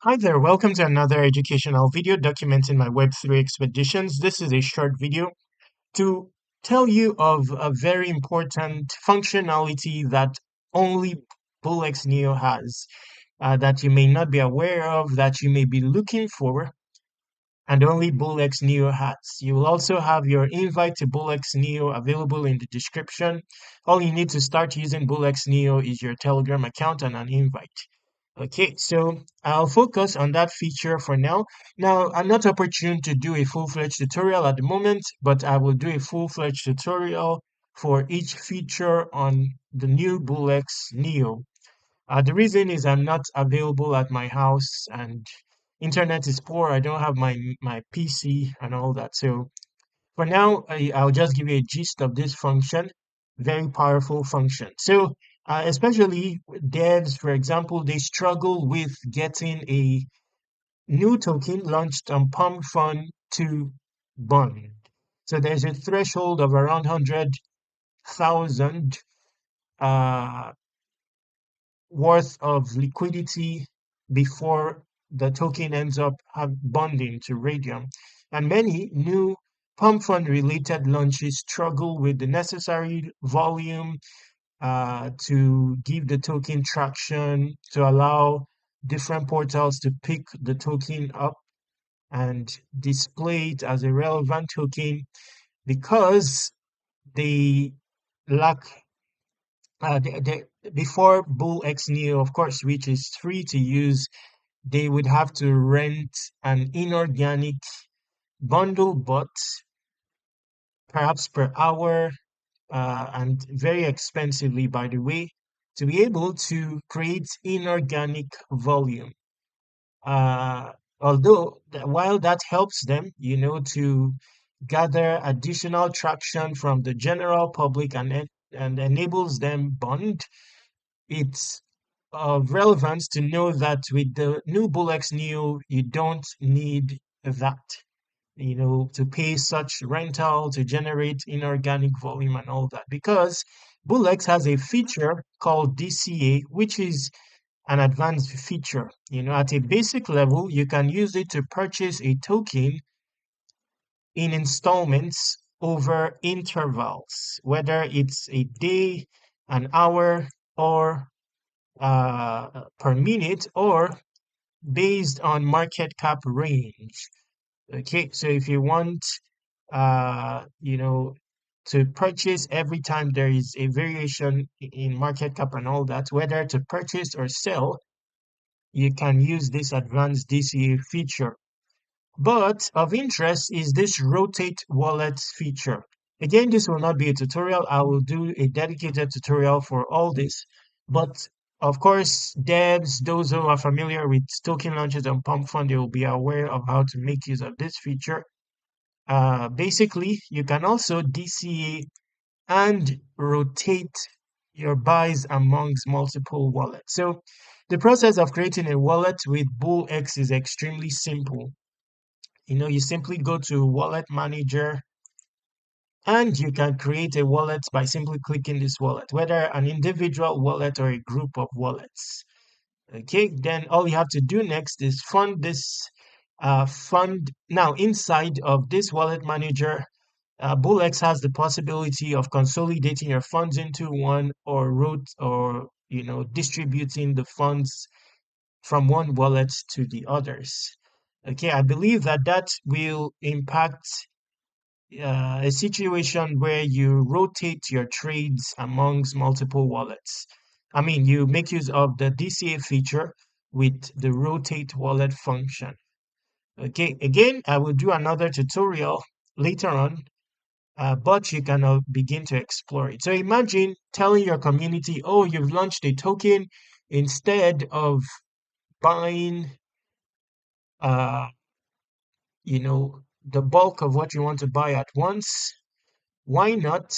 Hi there, welcome to another educational video documenting my Web3 expeditions. This is a short video to tell you of a very important functionality that only BullX Neo has, that you may not be aware of, that you may be looking for, and only BullX Neo has. You will also have your invite to BullX Neo available in the description. All you need to start using BullX Neo is your Telegram account and an invite. Okay, so I'll focus on that feature for now. Now, I'm not opportune to do a full-fledged tutorial at the moment, but I will do a full-fledged tutorial for each feature on the new BullX Neo. The reason is I'm not available at my house and internet is poor. I don't have my PC and all that. So for now, I'll just give you a gist of this function. Very powerful function. So, especially devs, for example, they struggle with getting a new token launched on Pumpfun to bond. So there's a threshold of around 100,000 uh, worth of liquidity before the token ends up bonding to Raydium. And many new pump fund related launches struggle with the necessary volume to give the token traction, to allow different portals to pick the token up and display it as a relevant token because they lack before Bull X Neo, of course, which is free to use, they would have to rent an inorganic bundle bot, perhaps per hour, and very expensively, by the way, to be able to create inorganic volume. Although, while that helps them, to gather additional traction from the general public and enables them bond, it's of relevance to know that with the new Bullx Neo, you don't need that, to pay such rental to generate inorganic volume and all that, because Bullx has a feature called DCA, which is an advanced feature. At a basic level, you can use it to purchase a token in installments over intervals, whether it's a day, an hour, or per minute, or based on market cap range. Okay, so if you want, uh, you know, to purchase every time there is a variation in market cap and all that, whether to purchase or sell, you can use this advanced DCA feature. But of interest is this rotate wallet feature. Again, this will not be a tutorial. I will do a dedicated tutorial for all this. But of course, devs, those who are familiar with token launches and pump fund, they will be aware of how to make use of this feature. Basically, you can also DCA and rotate your buys amongst multiple wallets. So the process of creating a wallet with BullX is extremely simple. You simply go to Wallet Manager and you can create a wallet by simply clicking this wallet, whether an individual wallet or a group of wallets. Okay, then all you have to do next is fund this fund. Now, inside of this wallet manager, BullX has the possibility of consolidating your funds into one, or distributing the funds from one wallet to the others. Okay, I believe that will impact a situation where you rotate your trades amongst multiple wallets. I mean, you make use of the DCA feature with the rotate wallet function. Okay, again, I will do another tutorial later on, but you can begin to explore it. So imagine telling your community, oh, you've launched a token instead of buying, uh, the bulk of what you want to buy at once. Why not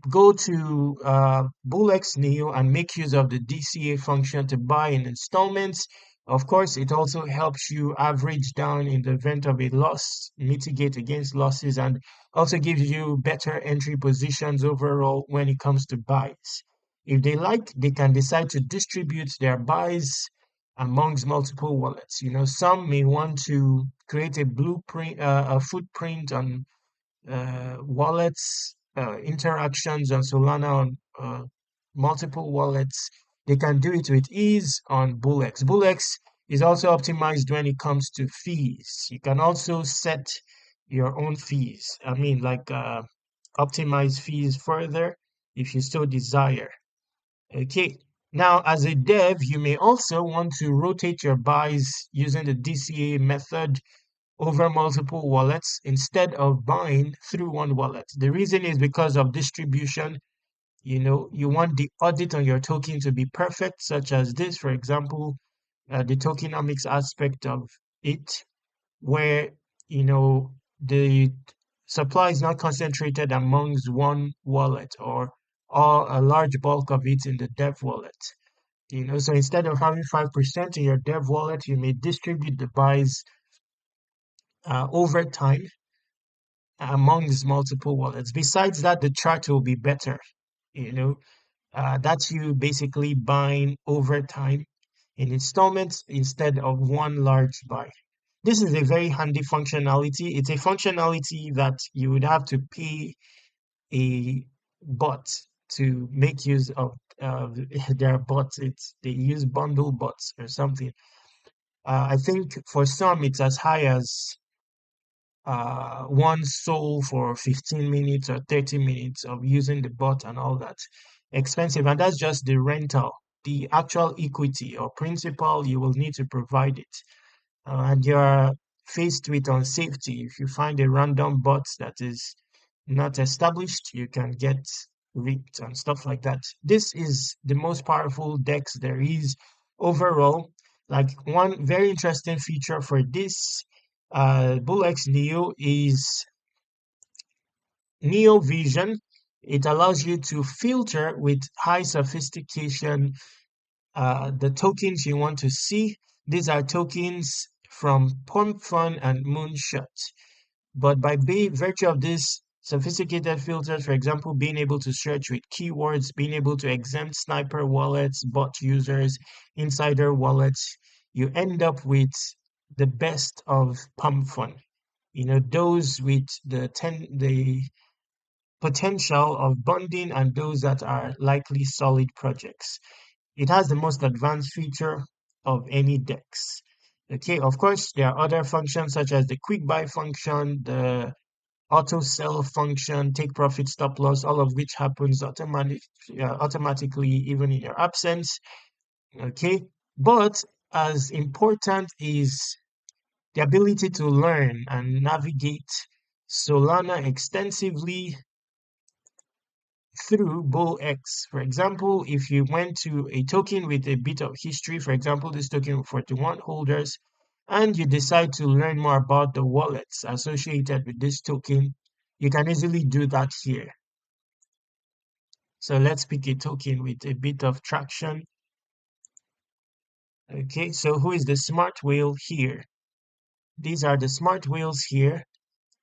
go to BullX Neo and make use of the DCA function to buy in installments? Of course, it also helps you average down in the event of a loss, mitigate against losses, and also gives you better entry positions overall when it comes to buys. If they like, they can decide to distribute their buys amongst multiple wallets. Some may want to create a blueprint, a footprint on wallets, interactions on Solana on multiple wallets. They can do it with ease on BullX. BullX is also optimized when it comes to fees. You can also set your own fees. I mean, like optimize fees further if you so desire. Okay. Now, as a dev, you may also want to rotate your buys using the DCA method over multiple wallets instead of buying through one wallet. The reason is because of distribution. You want the audit on your token to be perfect, such as this, for example, the tokenomics aspect of it, where, the supply is not concentrated amongst one wallet or a large bulk of it in the dev wallet. So instead of having 5% in your dev wallet, you may distribute the buys over time amongst multiple wallets. Besides that, the chart will be better. You know, that's you basically buying over time in installments instead of one large buy. This is a very handy functionality. It's a functionality that you would have to pay a bot to make use of their bots. They use bundle bots or something. I think for some it's as high as one soul for 15 minutes or 30 minutes of using the bot and all that. Expensive. And that's just the rental. The actual equity or principal, you will need to provide it. And you're faced with unsafety. If you find a random bot that is not established, you can get ripped and stuff like that. This is the most powerful DEX there is overall. Like one very interesting feature for this BullX Neo is Neo Vision. It allows you to filter with high sophistication the tokens you want to see. These are tokens from Pumpfun and Moonshot. But by virtue of this sophisticated filters, for example, being able to search with keywords, being able to exempt sniper wallets, bot users, insider wallets, you end up with the best of Pumpfun. Those with the potential of bonding and those that are likely solid projects. It has the most advanced feature of any DEX. Okay, of course, there are other functions such as the quick buy function, the auto sell function, take profit stop loss, all of which happens automatically even in your absence. Okay, but as important is the ability to learn and navigate Solana extensively through BullX. For example, if you went to a token with a bit of history, for example, this token with 41 holders, and you decide to learn more about the wallets associated with this token, you can easily do that here. So let's pick a token with a bit of traction. Okay, so who is the smart whale here? These are the smart whales here.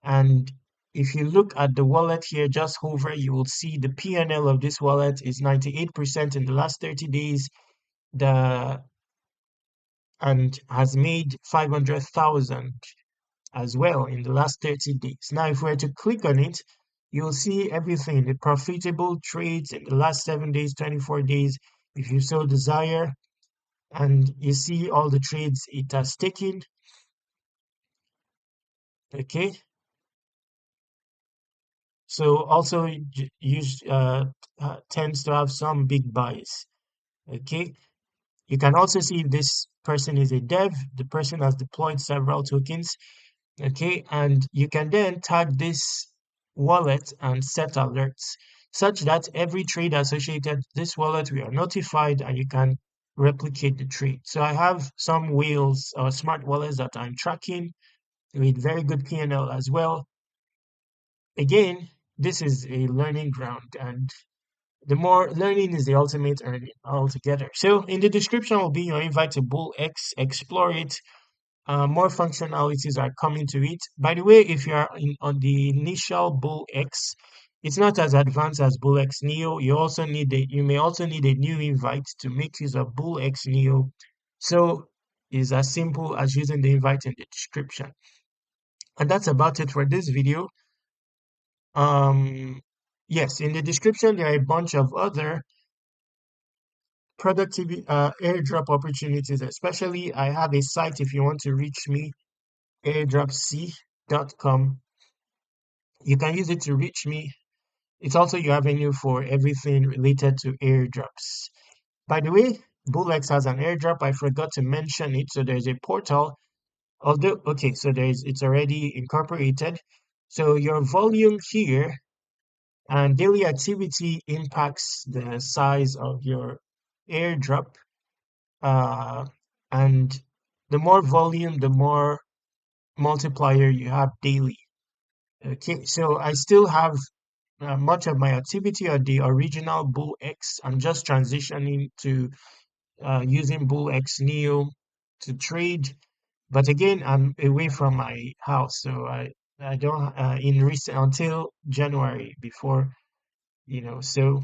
And if you look at the wallet here, just hover, you will see the PNL of this wallet is 98% in the last 30 days. And has made 500,000 as well in the last 30 days. Now, if we were to click on it, you'll see everything, the profitable trades in the last 7 days, 24 days, if you so desire, and you see all the trades it has taken. Okay. So also tends to have some big buys. Okay. You can also see if this person is a dev, the person has deployed several tokens. Okay, and you can then tag this wallet and set alerts such that every trade associated with this wallet we are notified and you can replicate the trade. So I have some whales or smart wallets that I'm tracking with very good PNL as well. Again, this is a learning ground, and the more learning is the ultimate earning altogether. So in the description will be your invite to BullX, explore it. More functionalities are coming to it. By the way, if you are on the initial BullX, it's not as advanced as BullX Neo. You may also need a new invite to make use of BullX Neo. So is as simple as using the invite in the description. And that's about it for this video. Um, yes, in the description, there are a bunch of other productivity airdrop opportunities, especially I have a site if you want to reach me, airdropc.com. You can use it to reach me. It's also your avenue for everything related to airdrops. By the way, BullX has an airdrop. I forgot to mention it. So there's a portal. Although, okay, so it's already incorporated. So your volume here and daily activity impacts the size of your airdrop. Uh, and the more volume, the more multiplier you have daily. Okay, so I still have much of my activity on the original BullX. I'm just transitioning to using BullX Neo to trade. But again, I'm away from my house, so I don't in recent until January before, so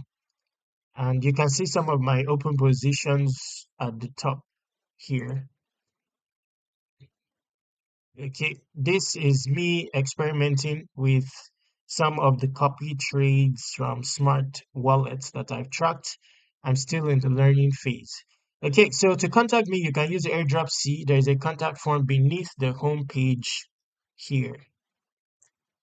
and you can see some of my open positions at the top here. Okay, this is me experimenting with some of the copy trades from smart wallets that I've tracked. I'm still in the learning phase. Okay, so to contact me, you can use Airdrop C. There is a contact form beneath the home page here.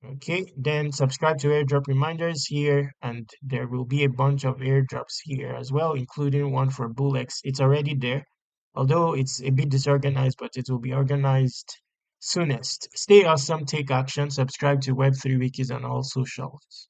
Okay, then subscribe to Airdrop reminders here, and there will be a bunch of airdrops here as well, including one for BullX. It's already there, although it's a bit disorganized, but it will be organized soonest. Stay awesome, take action, subscribe to Web3 Wikis on all socials.